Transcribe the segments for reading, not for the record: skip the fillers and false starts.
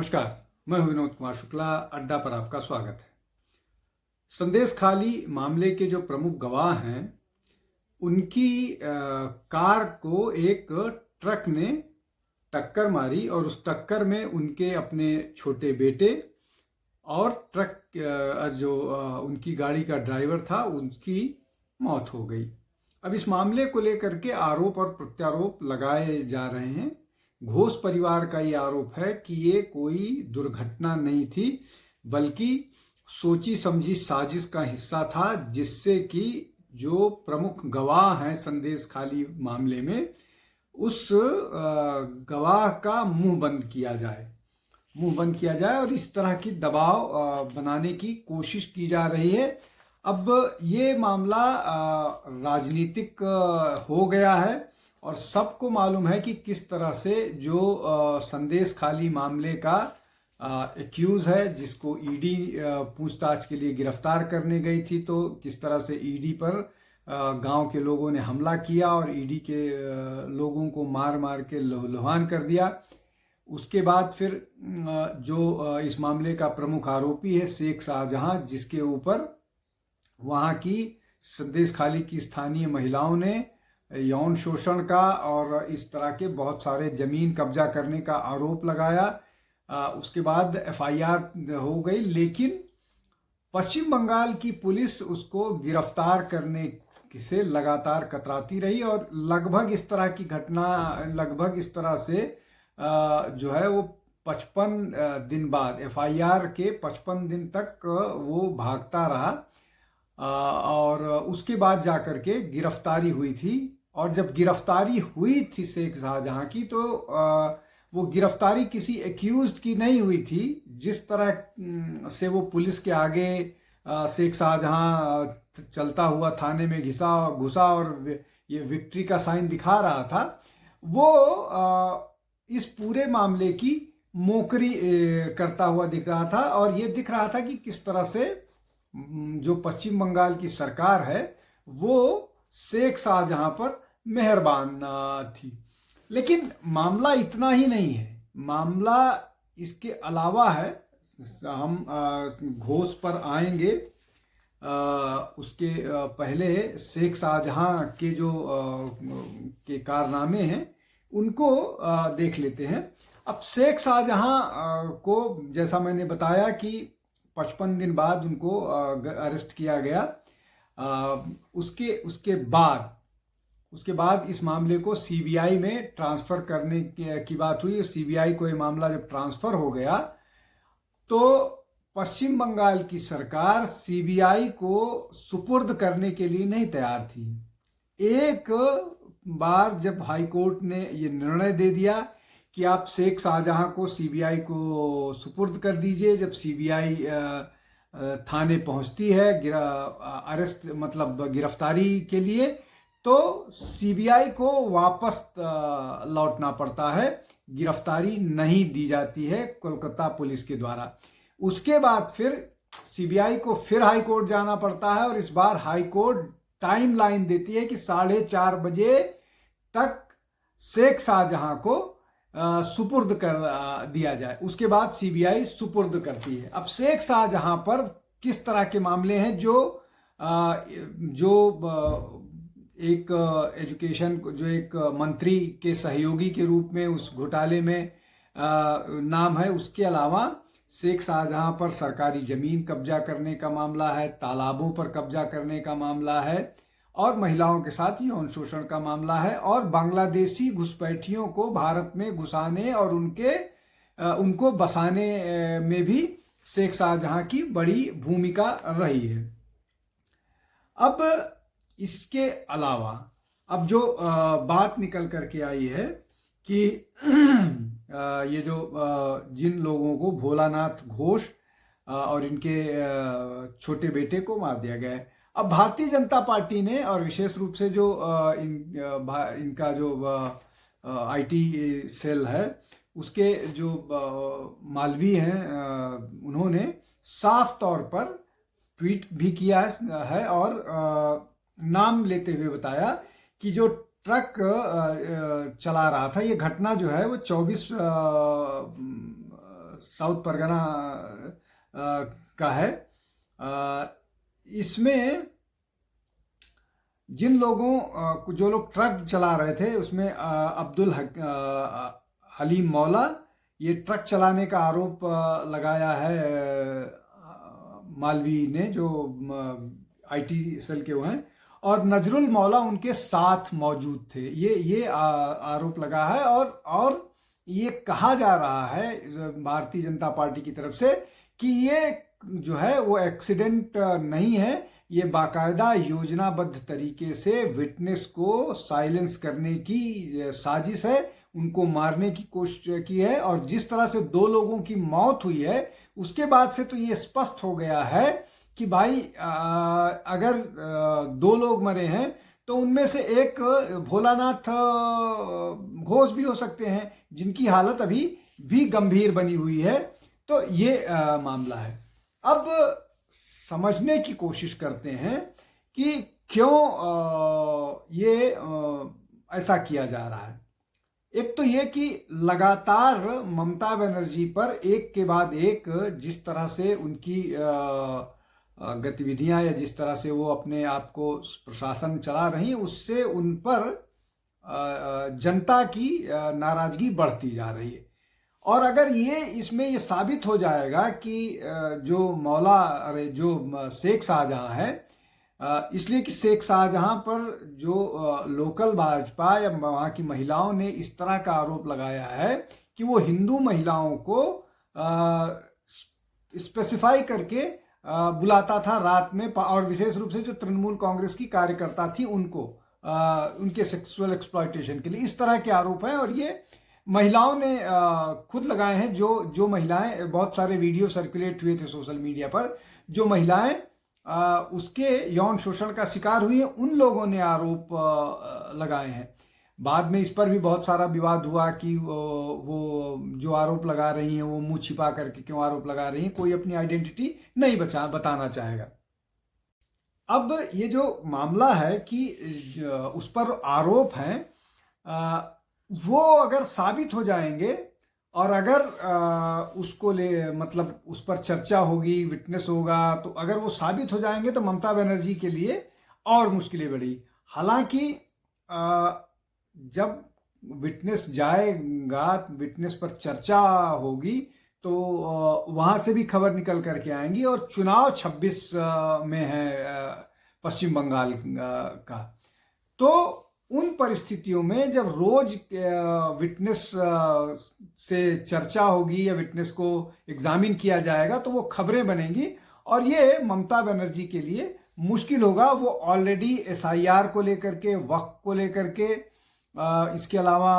नमस्कार, मैं हूं विनोद कुमार शुक्ला। अड्डा पर आपका स्वागत है। संदेश खाली मामले के जो प्रमुख गवाह हैं उनकी कार को एक ट्रक ने टक्कर मारी और उस टक्कर में उनके अपने छोटे बेटे और ट्रक जो उनकी गाड़ी का ड्राइवर था उनकी मौत हो गई। अब इस मामले को लेकर के आरोप और प्रत्यारोप लगाए जा रहे हैं। घोष परिवार का ये आरोप है कि ये कोई दुर्घटना नहीं थी, बल्कि सोची समझी साजिश का हिस्सा था, जिससे कि जो प्रमुख गवाह हैं संदेश खाली मामले में, उस गवाह का मुंह बंद किया जाए और इस तरह की दबाव बनाने की कोशिश की जा रही है। अब ये मामला राजनीतिक हो गया है और सबको मालूम है कि किस तरह से जो संदेश खाली मामले का एक्यूज है, जिसको ईडी पूछताछ के लिए गिरफ्तार करने गई थी, तो किस तरह से ईडी पर गांव के लोगों ने हमला किया और ईडी के लोगों को मार मार के लहूलुहान कर दिया। उसके बाद फिर जो इस मामले का प्रमुख आरोपी है शेख शाहजहां, जिसके ऊपर वहाँ की संदेश खाली की स्थानीय महिलाओं ने यौन शोषण का और इस तरह के बहुत सारे जमीन कब्जा करने का आरोप लगाया। उसके बाद एफआईआर हो गई, लेकिन पश्चिम बंगाल की पुलिस उसको गिरफ्तार करने से लगातार कतराती रही और लगभग इस तरह की घटना लगभग इस तरह से जो है वो 55 दिन बाद, एफआईआर के 55 दिन तक वो भागता रहा और उसके बाद जाकर के गिरफ्तारी हुई थी। और जब गिरफ्तारी हुई थी शेख शाहजहां की, तो वो गिरफ्तारी किसी एक्यूज्ड की नहीं हुई थी। जिस तरह से वो पुलिस के आगे शेख शाहजहां चलता हुआ थाने में घुसा और ये विक्ट्री का साइन दिखा रहा था, वो इस पूरे मामले की मोकरी करता हुआ दिख रहा था। और ये दिख रहा था कि किस तरह से जो पश्चिम बंगाल की सरकार है वो शेख शाहजहां पर मेहरबान थी। लेकिन मामला इतना ही नहीं है, मामला इसके अलावा है। हम घोष पर आएंगे, उसके पहले शेख शाहजहां के जो के कारनामे हैं उनको देख लेते हैं। अब शेख शाहजहां को, जैसा मैंने बताया कि 55 दिन बाद उनको अरेस्ट किया गया। उसके बाद इस मामले को सीबीआई में ट्रांसफर करने की बात हुई। सीबीआई को ये मामला जब ट्रांसफर हो गया तो पश्चिम बंगाल की सरकार सीबीआई को सुपुर्द करने के लिए नहीं तैयार थी। एक बार जब हाई कोर्ट ने ये निर्णय दे दिया कि आप शेख शाहजहां को सीबीआई को सुपुर्द कर दीजिए, जब सीबीआई थाने पहुंचती है अरेस्ट मतलब गिरफ्तारी के लिए, तो सीबीआई को वापस लौटना पड़ता है, गिरफ्तारी नहीं दी जाती है कोलकाता पुलिस के द्वारा। उसके बाद फिर सीबीआई को फिर हाई कोर्ट जाना पड़ता है और इस बार हाई कोर्ट टाइम लाइन देती है कि 4:30 बजे तक शेख शाहजहां को सुपुर्द कर दिया जाए। उसके बाद सीबीआई सुपुर्द करती है। अब शेख शाहजहां पर किस तरह के मामले हैं, जो एक एजुकेशन, जो एक मंत्री के सहयोगी के रूप में उस घोटाले में नाम है, उसके अलावा शेख शाहजहां पर सरकारी जमीन कब्जा करने का मामला है, तालाबों पर कब्जा करने का मामला है और महिलाओं के साथ यौन शोषण का मामला है और बांग्लादेशी घुसपैठियों को भारत में घुसाने और उनको बसाने में भी शेख शाहजहां की बड़ी भूमिका रही है। अब इसके अलावा अब जो बात निकल करके आई है कि ये जो जिन लोगों को भोलानाथ घोष और इनके छोटे बेटे को मार दिया गया है, अब भारतीय जनता पार्टी ने, और विशेष रूप से जो इनका जो आईटी सेल है उसके जो मालवी हैं, उन्होंने साफ तौर पर ट्वीट भी किया है और नाम लेते हुए बताया कि जो ट्रक चला रहा था, ये घटना जो है वो 24 साउथ परगना का है। इसमें जिन लोगों जो लोग ट्रक चला रहे थे उसमें अब्दुल हलीम मौला, ये ट्रक चलाने का आरोप लगाया है मालवी ने, जो आईटी सेल के वो हैं, और नजरुल मौला उनके साथ मौजूद थे। ये आरोप लगा है और ये कहा जा रहा है भारतीय जनता पार्टी की तरफ से कि ये जो है वो एक्सीडेंट नहीं है, ये बाकायदा योजनाबद्ध तरीके से विटनेस को साइलेंस करने की साजिश है, उनको मारने की कोशिश की है। और जिस तरह से 2 लोगों की मौत हुई है उसके बाद से तो ये स्पष्ट हो गया है कि भाई अगर 2 लोग मरे हैं तो उनमें से एक भोलानाथ घोष भी हो सकते हैं, जिनकी हालत अभी भी गंभीर बनी हुई है। तो ये मामला है। अब समझने की कोशिश करते हैं कि क्यों ये ऐसा किया जा रहा है। एक तो ये कि लगातार ममता बनर्जी पर एक के बाद एक जिस तरह से उनकी गतिविधियां या जिस तरह से वो अपने आप को प्रशासन चला रही है, उससे उन पर जनता की नाराजगी बढ़ती जा रही है। और अगर इसमें ये साबित हो जाएगा कि जो शेख शाहजहां है, इसलिए कि शेख शाहजहां पर जो लोकल भाजपा या वहाँ की महिलाओं ने इस तरह का आरोप लगाया है कि वो हिंदू महिलाओं को स्पेसिफाई करके बुलाता था रात में, और विशेष रूप से जो तृणमूल कांग्रेस की कार्यकर्ता थी उनको उनके सेक्सुअल एक्सप्लॉयटेशन के लिए, इस तरह के आरोप हैं। और ये महिलाओं ने खुद लगाए हैं। जो महिलाएं, बहुत सारे वीडियो सर्कुलेट हुए थे सोशल मीडिया पर, जो महिलाएं उसके यौन शोषण का शिकार हुई है, उन लोगों ने आरोप लगाए हैं। बाद में इस पर भी बहुत सारा विवाद हुआ कि वो जो आरोप लगा रही हैं वो मुंह छिपा करके क्यों आरोप लगा रही हैं, कोई अपनी आइडेंटिटी नहीं बताना चाहेगा। अब ये जो मामला है कि उस पर आरोप हैं, वो अगर साबित हो जाएंगे और अगर उसको मतलब उस पर चर्चा होगी, विटनेस होगा, तो अगर वो साबित हो जाएंगे तो ममता बनर्जी के लिए और मुश्किलें बढ़ी। हालांकि जब विटनेस जाएगा, विटनेस पर चर्चा होगी, तो वहां से भी खबर निकल करके आएंगी। और चुनाव 26 में है पश्चिम बंगाल का, तो उन परिस्थितियों में जब रोज विटनेस से चर्चा होगी या विटनेस को एग्जामिन किया जाएगा तो वो खबरें बनेंगी, और ये ममता बनर्जी के लिए मुश्किल होगा। वो ऑलरेडी SIR को लेकर के, वक्फ को लेकर के, इसके अलावा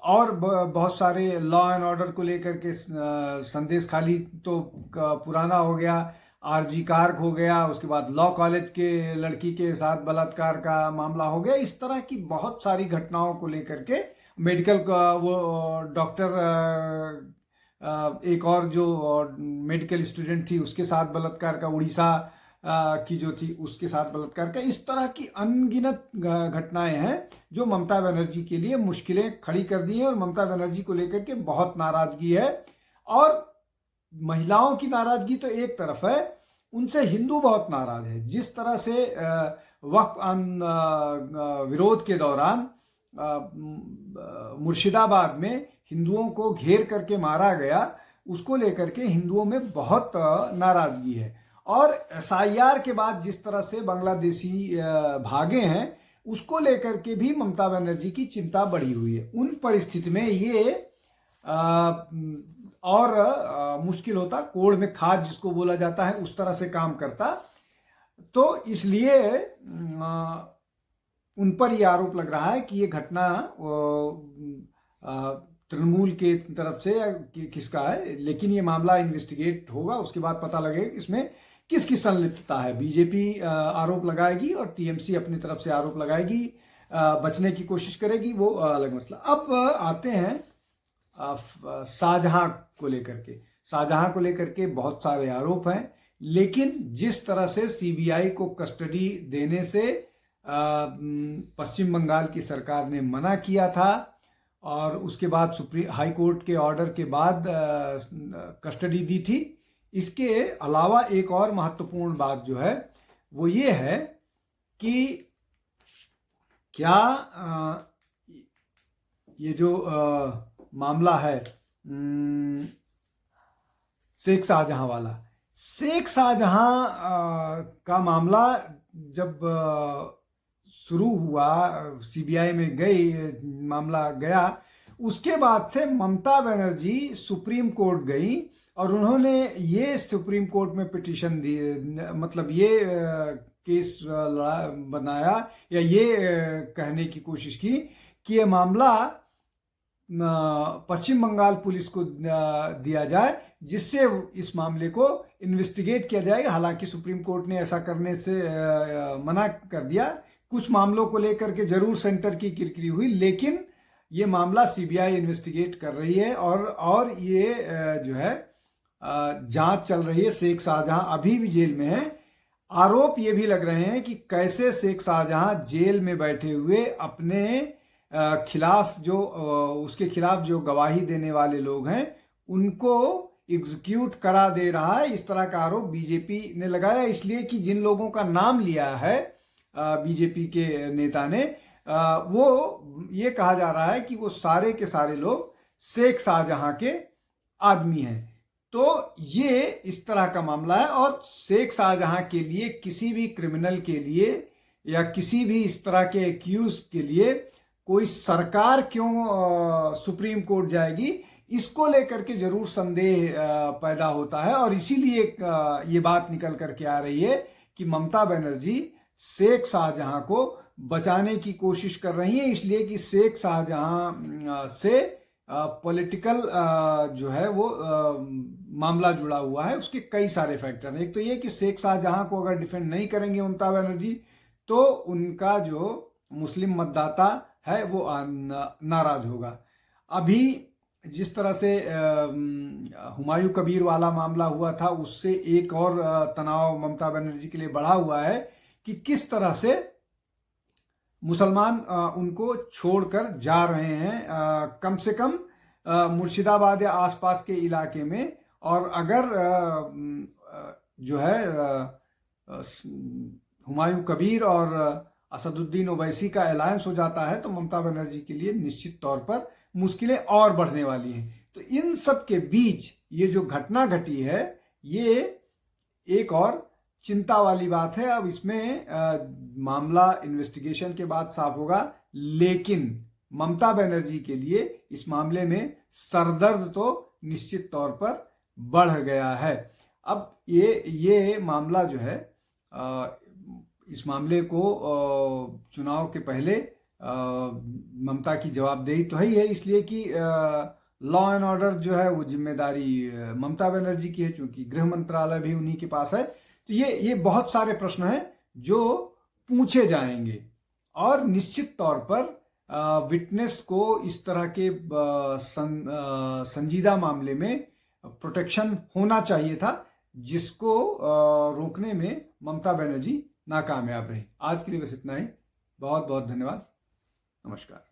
और बहुत सारे लॉ एंड ऑर्डर को लेकर के, संदेश खाली तो पुराना हो गया, RG कार्क हो गया, उसके बाद लॉ कॉलेज के लड़की के साथ बलात्कार का मामला हो गया। इस तरह की बहुत सारी घटनाओं को लेकर के, मेडिकल का वो डॉक्टर, एक और जो मेडिकल स्टूडेंट थी उसके साथ बलात्कार का, उड़ीसा की जो थी उसके साथ बलात्कार का, इस तरह की अनगिनत घटनाएं हैं जो ममता बनर्जी के लिए मुश्किलें खड़ी कर दी हैं। और ममता बनर्जी को लेकर के बहुत नाराजगी है। और महिलाओं की नाराजगी तो एक तरफ है, उनसे हिंदू बहुत नाराज है। जिस तरह से वक्फ विरोध के दौरान मुर्शिदाबाद में हिंदुओं को घेर करके मारा गया, उसको लेकर के हिंदुओं में बहुत नाराजगी है। और SIR के बाद जिस तरह से बांग्लादेशी भागे हैं, उसको लेकर के भी ममता बनर्जी की चिंता बढ़ी हुई है। उन परिस्थिति में ये और मुश्किल होता, कोड़ में खाद जिसको बोला जाता है, उस तरह से काम करता। तो इसलिए उन पर यह आरोप लग रहा है कि ये घटना तृणमूल के तरफ से या किसका है, लेकिन ये मामला इन्वेस्टिगेट होगा, उसके बाद पता लगेगा इसमें किसकी संलिप्तता है। बीजेपी आरोप लगाएगी और TMC अपनी तरफ से आरोप लगाएगी, बचने की कोशिश करेगी, वो अलग मसला। अब आते हैं शाहजहां को लेकर के। शाहजहां को लेकर के बहुत सारे आरोप हैं, लेकिन जिस तरह से CBI को कस्टडी देने से पश्चिम बंगाल की सरकार ने मना किया था, और उसके बाद सुप्रीम हाई कोर्ट के ऑर्डर के बाद कस्टडी दी थी। इसके अलावा एक और महत्वपूर्ण बात जो है वो ये है कि क्या ये जो मामला है शेख शाहजहां वाला, शेख शाहजहां का मामला जब शुरू हुआ, सीबीआई में गई, मामला गया, उसके बाद से ममता बनर्जी सुप्रीम कोर्ट गई और उन्होंने ये सुप्रीम कोर्ट में पिटीशन दी, मतलब ये केस बनाया या ये कहने की कोशिश की कि ये मामला पश्चिम बंगाल पुलिस को दिया जाए, जिससे इस मामले को इन्वेस्टिगेट किया जाएगा। हालांकि सुप्रीम कोर्ट ने ऐसा करने से मना कर दिया। कुछ मामलों को लेकर के जरूर सेंटर की किरकिरी हुई, लेकिन ये मामला सीबीआई इन्वेस्टिगेट कर रही है और ये जो है जांच चल रही है। शेख शाहजहां अभी भी जेल में है। आरोप ये भी लग रहे हैं कि कैसे शेख शाहजहां जेल में बैठे हुए अपने खिलाफ जो उसके खिलाफ जो गवाही देने वाले लोग हैं उनको एग्जीक्यूट करा दे रहा है। इस तरह का आरोप बीजेपी ने लगाया, इसलिए कि जिन लोगों का नाम लिया है बीजेपी के नेता ने, वो ये कहा जा रहा है कि वो सारे के सारे लोग शेख शाहजहां के आदमी हैं। तो ये इस तरह का मामला है और शेख शाहजहां के लिए, किसी भी क्रिमिनल के लिए या किसी भी इस तरह के एक्यूज के लिए कोई सरकार क्यों सुप्रीम कोर्ट जाएगी, इसको लेकर के जरूर संदेह पैदा होता है। और इसीलिए ये बात निकल करके आ रही है कि ममता बनर्जी शेख शाहजहां को बचाने की कोशिश कर रही है, इसलिए कि शेख शाहजहां से पॉलिटिकल जो है वो मामला जुड़ा हुआ है। उसके कई सारे फैक्टर हैं। एक तो ये कि शेख शाहजहां को अगर डिफेंड नहीं करेंगे ममता बनर्जी तो उनका जो मुस्लिम मतदाता है वो नाराज होगा। अभी जिस तरह से हुमायूं कबीर वाला मामला हुआ था, उससे एक और तनाव ममता बनर्जी के लिए बढ़ा हुआ है कि किस तरह से मुसलमान उनको छोड़कर जा रहे हैं, कम से कम मुर्शिदाबाद या आसपास के इलाके में। और अगर जो है हुमायूं कबीर और असदुद्दीन ओवैसी का अलायंस हो जाता है तो ममता बनर्जी के लिए निश्चित तौर पर मुश्किलें और बढ़ने वाली हैं। तो इन सब के बीच ये जो घटना घटी है, ये एक और चिंता वाली बात है। अब इसमें मामला इन्वेस्टिगेशन के बाद साफ होगा, लेकिन ममता बनर्जी के लिए इस मामले में सरदर्द तो निश्चित तौर पर बढ़ गया है। अब ये मामला जो है, इस मामले को चुनाव के पहले ममता की जवाबदेही तो है ही है, इसलिए कि लॉ एंड ऑर्डर जो है वो जिम्मेदारी ममता बनर्जी की है, चूंकि गृह मंत्रालय भी उन्हीं के पास है। तो ये बहुत सारे प्रश्न हैं जो पूछे जाएंगे और निश्चित तौर पर विटनेस को इस तरह के संजीदा मामले में प्रोटेक्शन होना चाहिए था, जिसको रोकने में ममता बनर्जी नाकामयाब रही। आज के लिए बस इतना ही। बहुत बहुत धन्यवाद। नमस्कार।